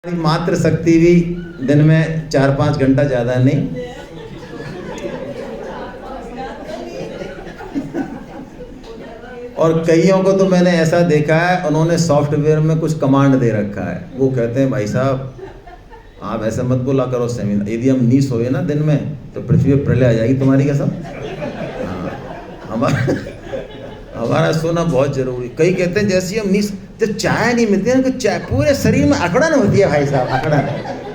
मात्र शक्ति भी दिन में 4-5 घंटा, ज़्यादा नहीं। और कईयों को तो मैंने ऐसा देखा है, उन्होंने सॉफ्टवेयर में कुछ कमांड दे रखा है। वो कहते हैं भाई साहब आप ऐसा मत बोला करो सेमिनार, यदि हम नहीं सोए ना दिन में तो पृथ्वी पर प्रलय आ जाएगी तुम्हारी कसम। हमारा सोना बहुत जरूरी। कई कहते हैं जैसे हम नहीं, जब चाय नहीं मिलती है, चाय पूरे शरीर में अकड़न होती है भाई साहब, अकड़न।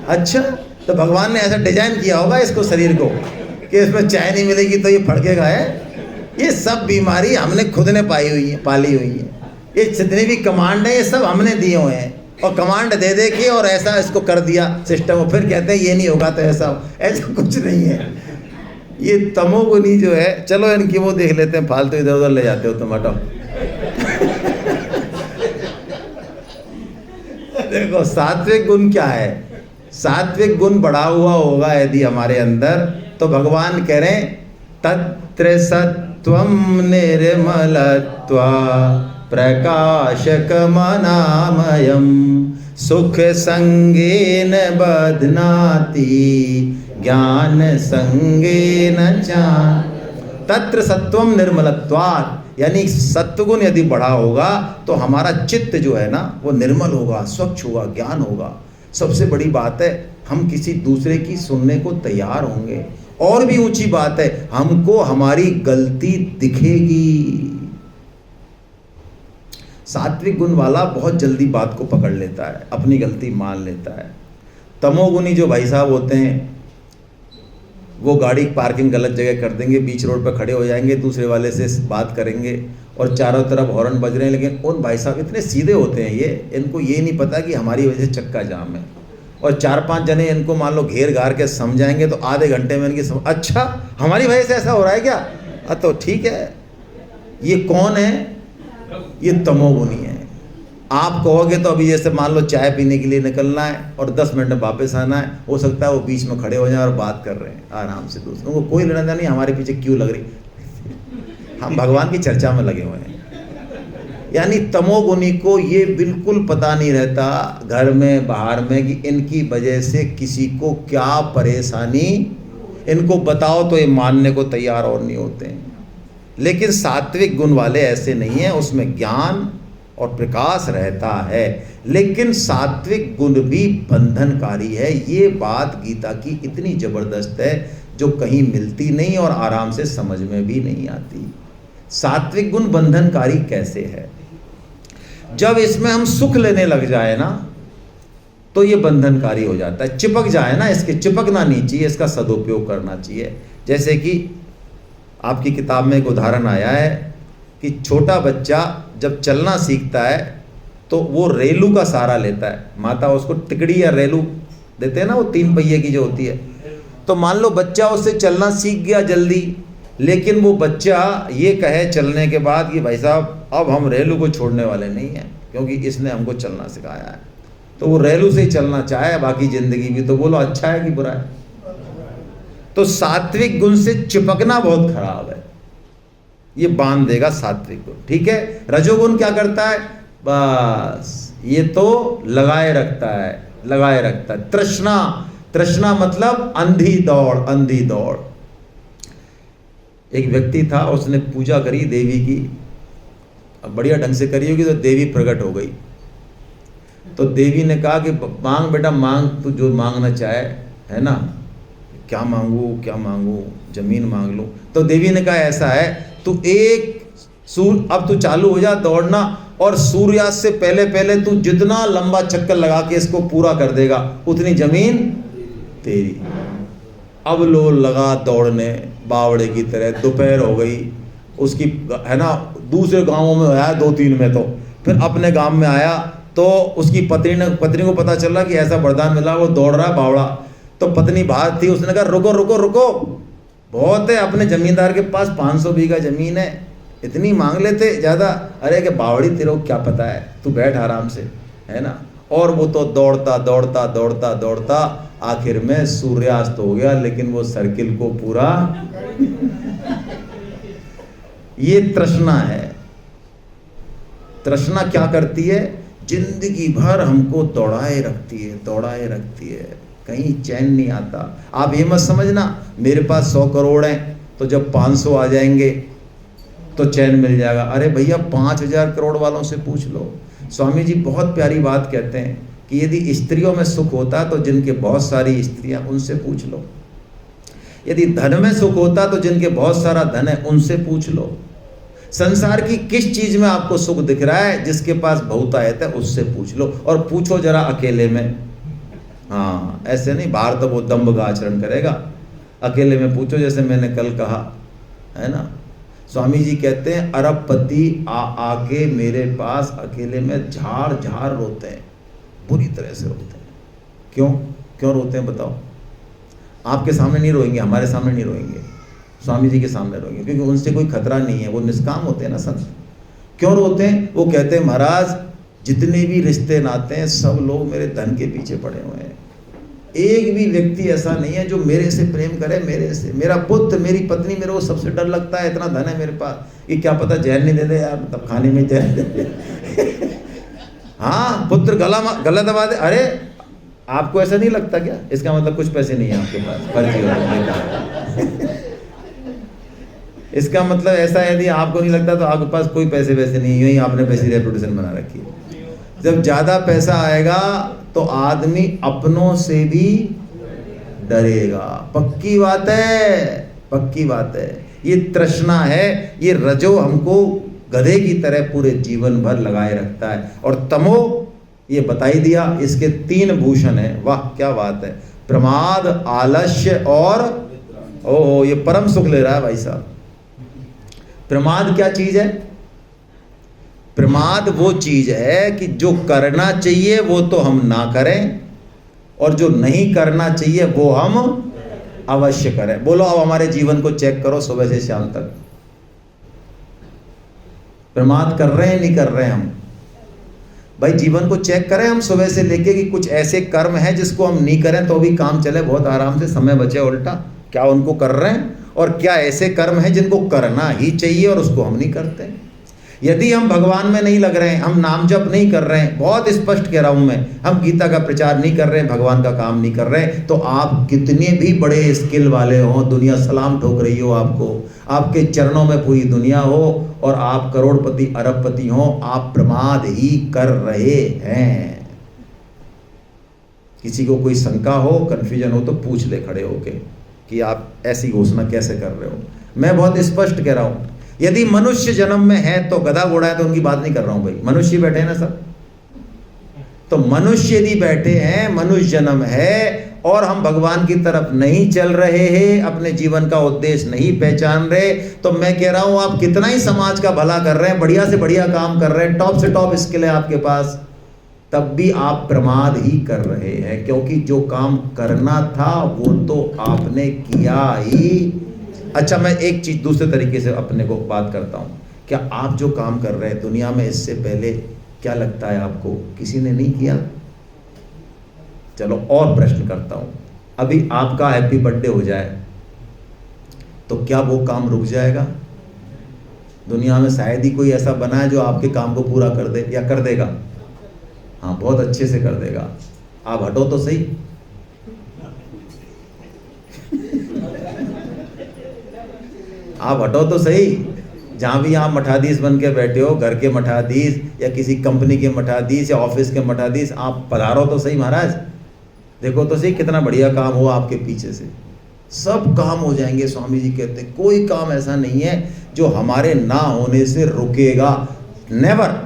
अच्छा, तो भगवान ने ऐसा डिजाइन किया होगा इसको, शरीर को, कि इसमें चाय नहीं मिलेगी तो ये फड़केगा है। ये सब बीमारी हमने खुद ने पाली हुई है। ये जितने भी कमांड है ये सब हमने दिए हुए हैं, और कमांड दे दे के और ऐसा इसको कर दिया सिस्टम, और फिर कहते हैं ये नहीं होगा तो ऐसा कुछ नहीं है। ये तमोगुनी जो है, चलो इनकी वो देख लेते हैं, फालतू इधर उधर ले जाते हो तुम, हटो। देखो सात्विक गुण क्या है। सात्विक गुण बढ़ा हुआ होगा यदि हमारे अंदर, तो भगवान कह रहे हैं तत्र सत्वं निर्मलत्वा प्रकाशकमनामयम् सुख संगेन बध्नाति ज्ञान संगेन चान। तत्र सत्वम निर्मलत्वात्, यानी सत्वगुण यदि बढ़ा होगा तो हमारा चित्त जो है ना वो निर्मल होगा, स्वच्छ होगा, ज्ञान होगा। सबसे बड़ी बात है हम किसी दूसरे की सुनने को तैयार होंगे। और भी ऊंची बात है, हमको हमारी गलती दिखेगी। सात्विक गुण वाला बहुत जल्दी बात को पकड़ लेता है, अपनी गलती मान लेता है। तमोगुणी जो भाई साहब होते हैं वो गाड़ी पार्किंग गलत जगह कर देंगे, बीच रोड पर खड़े हो जाएंगे, दूसरे वाले से बात करेंगे और चारों तरफ हॉर्न बज रहे हैं, लेकिन उन भाई साहब इतने सीधे होते हैं इनको ये नहीं पता कि हमारी वजह से चक्का जाम है। और 4-5 जने इनको मान लो घेर घार के समझाएंगे तो आधे घंटे में इनकी अच्छा हमारी वजह से ऐसा हो रहा है क्या, तो ठीक है। ये कौन है? ये तमोगुनी है। आप कहोगे तो अभी जैसे मान लो चाय पीने के लिए निकलना है और 10 मिनट में वापस आना है, हो सकता है वो बीच में खड़े हो जाए और बात कर रहे हैं आराम से, दूसरों को कोई लेना नहीं हमारे पीछे क्यों लग रही, हम भगवान की चर्चा में लगे हुए हैं। यानी तमोगुनी को ये बिल्कुल पता नहीं रहता घर में बाहर में कि इनकी वजह से किसी को क्या परेशानी, इनको बताओ तो ये मानने को तैयार और नहीं होते हैं। लेकिन सात्विक गुण वाले ऐसे नहीं है, उसमें ज्ञान और प्रकाश रहता है। लेकिन सात्विक गुण भी बंधनकारी है। ये बात गीता की इतनी जबरदस्त है जो कहीं मिलती नहीं और आराम से समझ में भी नहीं आती। सात्विक गुण बंधनकारी कैसे है? जब इसमें हम सुख लेने लग जाए ना तो ये बंधनकारी हो जाता है। चिपक जाए ना, इसके चिपकना नहीं चाहिए, इसका सदुपयोग करना चाहिए। जैसे कि आपकी किताब में एक उदाहरण आया है कि छोटा बच्चा जब चलना सीखता है तो वो रेलू का सहारा लेता है। माता उसको टिकड़ी या रेलू देते हैं ना, वो 3 पहिए की जो होती है। तो मान लो बच्चा उससे चलना सीख गया जल्दी, लेकिन वो बच्चा ये कहे चलने के बाद कि भाई साहब अब हम रेलू को छोड़ने वाले नहीं हैं क्योंकि इसने हमको चलना सिखाया है, तो वो रेलू से ही चलना चाहे बाकी जिंदगी भी। तो बोलो अच्छा है कि बुरा है? तो सात्विक गुण से चिपकना बहुत खराब है, ये बांध देगा सात्विक गुण। ठीक है, रजोगुण क्या करता है? बस ये तो लगाए रखता है। तृष्णा मतलब अंधी दौड़। एक व्यक्ति था, उसने पूजा करी देवी की, बढ़िया ढंग से करी होगी, तो देवी प्रकट हो गई। तो देवी ने कहा कि मांग बेटा मांग, तू जो मांगना चाहे, है ना। क्या मांगू? जमीन मांग लूं? तो देवी ने कहा ऐसा है, तू अब तू चालू हो जा दौड़ना, और सूर्यास्त से पहले तू जितना लंबा चक्कर लगा के इसको पूरा कर देगा उतनी जमीन तेरी। अब लो लगा दौड़ने बावड़े की तरह। दोपहर हो गई, उसकी है ना, दूसरे गांवों में आया 2-3 में, तो फिर अपने गांव में आया तो उसकी पत्नी को पता चला कि ऐसा वरदान मिला, वो दौड़ रहा है बावड़ा। तो पत्नी बाहर थी, उसने कहा रुको, बहुत है, अपने जमींदार के पास 500 बीघा जमीन है, इतनी मांग लेते ज़्यादा। अरे कि बावड़ी तेरे को क्या पता है, तू बैठ आराम से, है ना। और वो तो दौड़ता आखिर में सूर्यास्त हो गया, लेकिन वो सर्किल को पूरा ये तृष्णा है। तृष्णा क्या करती है? जिंदगी भर हमको दौड़ाए रखती है, दौड़ाए रखती है, कहीं चैन नहीं आता। आप ये मत समझना मेरे पास 100 करोड़ हैं तो जब 500 आ जाएंगे तो चैन मिल जाएगा। अरे भैया 5000 करोड़ वालों से पूछ लो। स्वामी जी बहुत प्यारी बात कहते हैं कि यदि स्त्रियों में सुख होता तो जिनके बहुत सारी स्त्रियां उनसे पूछ लो, यदि धन में सुख होता तो जिनके बहुत सारा धन है उनसे पूछ लो। संसार की किस चीज में आपको सुख दिख रहा है? जिसके पास बहुतायत है उससे पूछ लो, और पूछो जरा अकेले में। हाँ, ऐसे नहीं, बाहर तो वो दम्भ का आचरण करेगा, अकेले में पूछो। जैसे मैंने कल कहा है ना, स्वामी जी कहते हैं अरबपति आके मेरे पास अकेले में झाड़ झाड़ रोते हैं, बुरी तरह से रोते हैं। क्यों रोते हैं बताओ? आपके सामने नहीं रोएंगे, हमारे सामने नहीं रोएंगे, स्वामी जी के सामने रोएंगे, क्योंकि उनसे कोई खतरा नहीं है, वो निष्काम होते हैं ना संत। क्यों रोते हैं? वो कहते हैं महाराज जितने भी रिश्ते नाते हैं सब लोग मेरे धन के पीछे पड़े हुए हैं, एक भी व्यक्ति ऐसा नहीं है जो मेरे से प्रेम करे, मेरे से, मेरा पुत्र मेरी पत्नी, मेरे को सबसे डर लगता है, इतना धन है मेरे पास, ये क्या पता जहर नहीं दे दे यार, तब खाने में जहर दे दे। हाँ, पुत्र गला दबा दे। अरे आपको ऐसा नहीं लगता क्या? इसका मतलब कुछ पैसे नहीं है आपके पास, फर्जी हो रहा। इसका मतलब ऐसा है, यदि आपको नहीं लगता तो आपके पास कोई पैसे वैसे नहीं है, आपने पैसे रेपुटेशन बना रखी है। जब ज़्यादा पैसा आएगा तो आदमी अपनों से भी डरेगा। पक्की बात है, पक्की बात है। ये तृष्णा है, ये रजो हमको गधे की तरह पूरे जीवन भर लगाए रखता है, और तमो ये बता ही दिया, इसके 3 भूषण है। वाह क्या बात है, प्रमाद, आलस्य और ओहो, ये परम सुख ले रहा है भाई साहब। प्रमाद क्या चीज है? प्रमाद वो चीज है कि जो करना चाहिए वो तो हम ना करें, और जो नहीं करना चाहिए वो हम अवश्य करें। बोलो अब हमारे जीवन को चेक करो सुबह से शाम तक, प्रमाद कर रहे हैं नहीं कर रहे हैं हम? भाई जीवन को चेक करें हम सुबह से लेके कि कुछ ऐसे कर्म हैं जिसको हम नहीं करें तो भी काम चले, बहुत आराम से समय बचे उल्टा, क्या उनको कर रहे हैं? और क्या ऐसे कर्म हैं जिनको करना ही चाहिए और उसको हम नहीं करते? यदि हम भगवान में नहीं लग रहे हैं, हम नाम जप नहीं कर रहे हैं, बहुत स्पष्ट कह रहा हूं मैं, हम गीता का प्रचार नहीं कर रहे हैं, भगवान का काम नहीं कर रहे हैं, तो आप कितने भी बड़े स्किल वाले हो, दुनिया सलाम ठोक रही हो आपको, आपके चरणों में पूरी दुनिया हो, और आप करोड़पति अरबपति हो, आप प्रमाद ही कर रहे हैं। किसी को कोई शंका हो, कंफ्यूजन हो तो पूछ ले खड़े होके कि आप ऐसी घोषणा कैसे कर रहे हो। मैं बहुत स्पष्ट कह रहा हूं, यदि मनुष्य जन्म में है तो गधा घोड़ा है तो उनकी बात नहीं कर रहा हूं भाई, मनुष्य बैठे हैं ना सब, तो मनुष्य यदि बैठे हैं, मनुष्य जन्म है, और हम भगवान की तरफ नहीं चल रहे हैं, अपने जीवन का उद्देश्य नहीं पहचान रहे, तो मैं कह रहा हूं आप कितना ही समाज का भला कर रहे हैं, बढ़िया से बढ़िया काम कर रहे हैं, टॉप से टॉप स्किल है आपके पास, तब भी आप प्रमाद ही कर रहे हैं, क्योंकि जो काम करना था वो तो आपने किया ही। अच्छा, मैं एक चीज दूसरे तरीके से अपने को बात करता हूं, क्या आप जो काम कर रहे हैं दुनिया में, इससे पहले क्या लगता है आपको किसी ने नहीं किया? चलो और प्रश्न करता हूं, अभी आपका हैप्पी बर्थडे हो जाए तो क्या वो काम रुक जाएगा? दुनिया में शायद ही कोई ऐसा बना है जो आपके काम को पूरा कर दे, या कर देगा? हाँ, बहुत अच्छे से कर देगा। आप हटो तो सही। आप हटो तो सही। जहाँ भी आप मठाधीश बन के बैठे हो, घर के मठाधीश या किसी कंपनी के मठाधीश या ऑफिस के मठाधीश, आप पधारो तो सही महाराज, देखो तो सही कितना बढ़िया काम हुआ आपके पीछे से। सब काम हो जाएंगे। स्वामी जी कहते हैं कोई काम ऐसा नहीं है जो हमारे ना होने से रुकेगा, नेवर।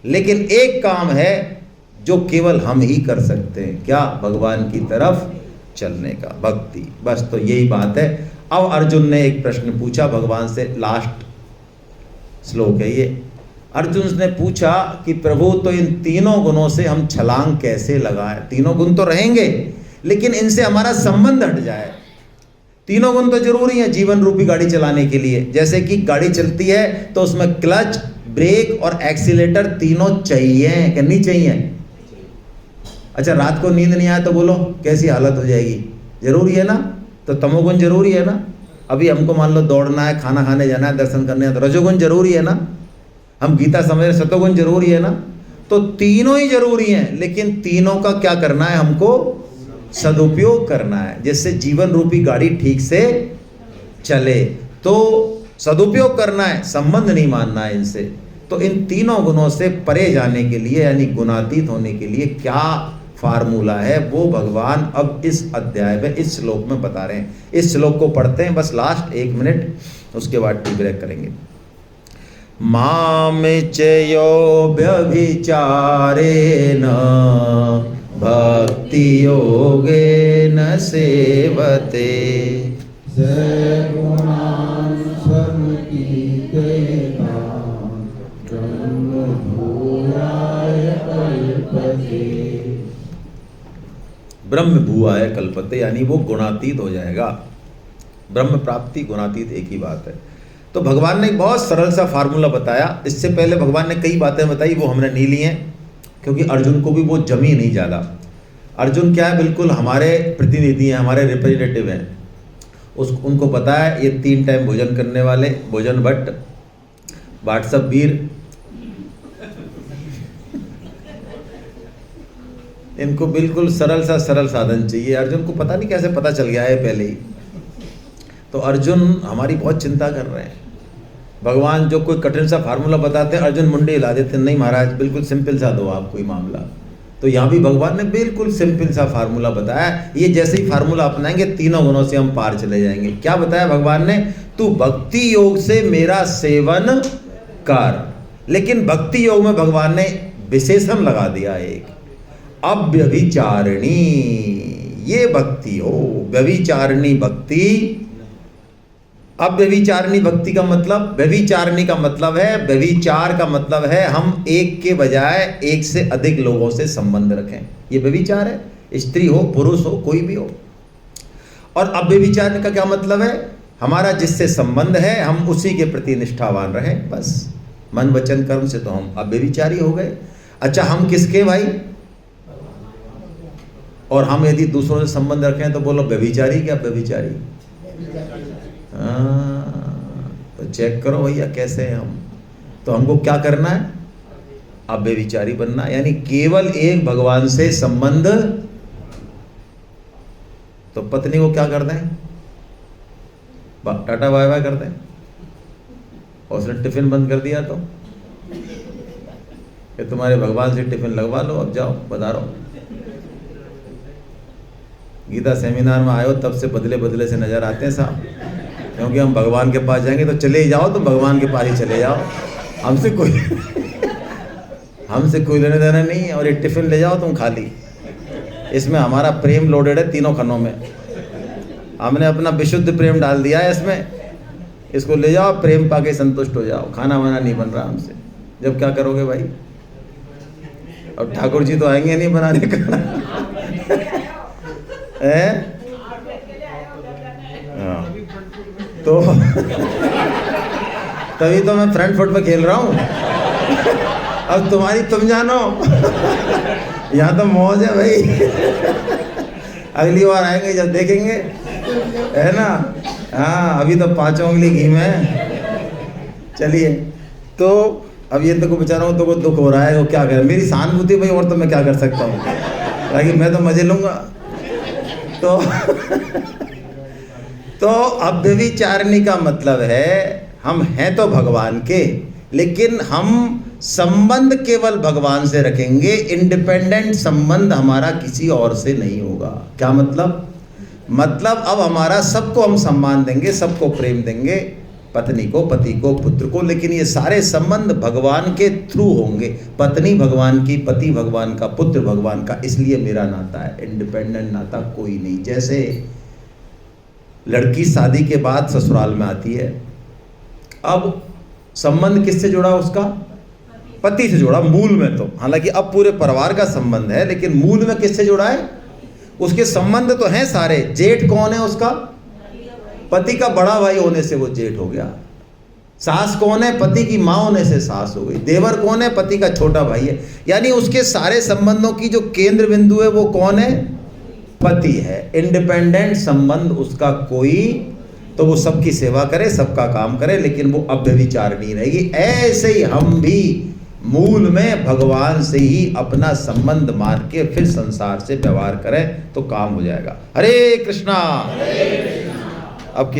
लेकिन एक काम है जो केवल हम ही कर सकते हैं, क्या? भगवान की तरफ चलने का, भक्ति। बस तो यही बात है। अब अर्जुन ने एक प्रश्न पूछा भगवान से, लास्ट श्लोक है ये। अर्जुन ने पूछा कि प्रभु तो इन तीनों गुणों से हम छलांग कैसे लगाएं? तीनों गुण तो रहेंगे लेकिन इनसे हमारा संबंध हट जाए। तीनों गुण तो जरूरी है जीवन रूपी गाड़ी चलाने के लिए। जैसे कि गाड़ी चलती है तो उसमें क्लच, ब्रेक और एक्सीलेटर तीनों चाहिए, कि नहीं चाहिए? अच्छा, रात को नींद नहीं आए तो बोलो कैसी हालत हो जाएगी? जरूरी है ना? तो तमोगुण जरूरी है ना? अभी हमको मान लो दौड़ना है, खाना खाने जाना है, दर्शन करने है, तो रजोगुण जरूरी है ना? हम गीता समझ रहे, सतोगुण जरूरी है ना? तो तीनों ही जरूरी हैं, लेकिन तीनों का क्या करना है, हमको सदुपयोग करना है, जिससे जीवन रूपी गाड़ी ठीक से चले। तो सदुपयोग करना है, संबंध नहीं मानना है इनसे। तो इन तीनों गुणों से परे जाने के लिए, यानी गुणातीत होने के लिए क्या फार्मूला है, वो भगवान अब इस अध्याय में, इस श्लोक में बता रहे हैं। इस श्लोक को पढ़ते हैं बस लास्ट 1 मिनट, उसके बाद टी ब्रेक करेंगे। मामिचयो व्यभिचारेण भक्ति योगेन सेवते सगुणान् समतीतेन ब्रह्मभूयाय कल्पते। ब्रह्म भूआय कल्पते, यानी वो गुणातीत हो जाएगा। ब्रह्म प्राप्ति गुणातीत एक ही बात है। तो भगवान ने एक बहुत सरल सा फार्मूला बताया। इससे पहले भगवान ने कई बातें बताई, वो हमने नहीं ली हैं, क्योंकि अर्जुन को भी वो जमी नहीं ज़्यादा। अर्जुन क्या है, बिल्कुल हमारे प्रतिनिधि हैं, हमारे रिप्रेजेंटेटिव हैं। उनको पता है ये 3 टाइम भोजन करने वाले, भोजन भट्ट, व्हाट्सएप वीर, इनको बिल्कुल सरल साधन चाहिए। अर्जुन को पता नहीं कैसे पता चल गया है पहले ही। तो अर्जुन हमारी बहुत चिंता कर रहे हैं। भगवान जो कोई कठिन सा फार्मूला बताते हैं, अर्जुन मुंडे हिला देते हैं, नहीं महाराज बिल्कुल सिंपल सा दो आप कोई मामला। तो यहाँ भी भगवान ने बिल्कुल सिंपल सा फार्मूला बताया। ये जैसे ही फार्मूला अपनाएंगे, तीनों गुणों से हम पार चले जाएंगे। क्या बताया भगवान ने, तू भक्ति योग से मेरा सेवन कर। लेकिन भक्ति योग में भगवान ने विशेषण लगा दिया एक, अव्यभिचारिणी ये भक्ति हो। व्यभिचारिणी भक्ति, अव्यभिचारिणी भक्ति का मतलब, व्यभिचारिणी का मतलब है, व्यभिचार का मतलब है हम एक के बजाय एक से अधिक लोगों से संबंध रखें, ये व्यभिचार है। स्त्री हो पुरुष हो कोई भी हो। और अव्यभिचारिणी का क्या मतलब है, हमारा जिससे संबंध है हम उसी के प्रति निष्ठावान रहें, बस मन वचन कर्म से तो हम अव्यभिचारी हो गए। अच्छा हम किसके भाई, और हम यदि दूसरों से संबंध रखें तो बोलो व्यभिचारी, क्या व्यभिचारी। तो चेक करो भैया कैसे हैं हम। तो हमको क्या करना है, अव्यभिचारी बनना, यानी केवल एक भगवान से संबंध। तो पत्नी को क्या कर दें, टाटा बाय बाय कर दें, और उसने टिफिन बंद कर दिया तो कि तुम्हारे भगवान से टिफिन लगवा लो, अब जाओ पधारो। गीता सेमिनार में आए हो तब से बदले बदले से नजर आते हैं साहब, क्योंकि हम भगवान के पास जाएंगे तो चले ही जाओ, तो भगवान के पास ही चले जाओ, हमसे कोई लेने देना नहीं है। और ये टिफिन ले जाओ तुम खाली, इसमें हमारा प्रेम लोडेड है तीनों खनों में, हमने अपना विशुद्ध प्रेम डाल दिया है इसमें। इसको ले जाओ, प्रेम पाके संतुष्ट हो जाओ। खाना वाना नहीं बन रहा हमसे, जब क्या करोगे भाई। अब ठाकुर जी तो आएंगे नहीं बनाने का तो तभी तो मैं फ्रंट फुट पे खेल रहा हूँ। अब तुम्हारी तुम जानो, यहाँ तो मौज है भाई। अगली बार आएंगे जब देखेंगे, है ना। हाँ अभी तो 5 उंगली घी में। चलिए, तो अब ये तो को बेचारा हूँ, तो को दुख हो रहा है, वो क्या करे, मेरी सहानुभूति भाई, और तो मैं क्या कर सकता हूँ, ताकि मैं तो मजे लूँगा। तो अव्यभिचारिणी का मतलब है हम हैं तो भगवान के, लेकिन हम संबंध केवल भगवान से रखेंगे, इंडिपेंडेंट संबंध हमारा किसी और से नहीं होगा। क्या मतलब अब हमारा सबको हम सम्मान देंगे, सबको प्रेम देंगे, पत्नी को, पति को, पुत्र को, लेकिन ये सारे संबंध भगवान के थ्रू होंगे। पत्नी भगवान की, पति भगवान का, पुत्र भगवान का, इसलिए मेरा नाता है, इंडिपेंडेंट नाता कोई नहीं। जैसे लड़की शादी के बाद ससुराल में आती है, अब संबंध किससे जुड़ा उसका, पति से जुड़ा मूल में। तो हालांकि अब पूरे परिवार का संबंध है, लेकिन मूल में किससे जुड़ा है, उसके संबंध तो हैं सारे। जेठ कौन है उसका, पति का बड़ा भाई होने से वो जेठ हो गया। सास कौन है, पति की माँ होने से सास हो गई। देवर कौन है, पति का छोटा भाई है। यानी उसके सारे संबंधों की जो केंद्र बिंदु है वो कौन है, पति है। इंडिपेंडेंट संबंध उसका कोई, तो वो सबकी सेवा करे, सबका काम करे, लेकिन वो अव्यभिचारिणी रहेगी। ऐसे ही हम भी मूल में भगवान से ही अपना संबंध मान के फिर संसार से व्यवहार करें तो काम हो जाएगा। हरे कृष्णा। अब किसी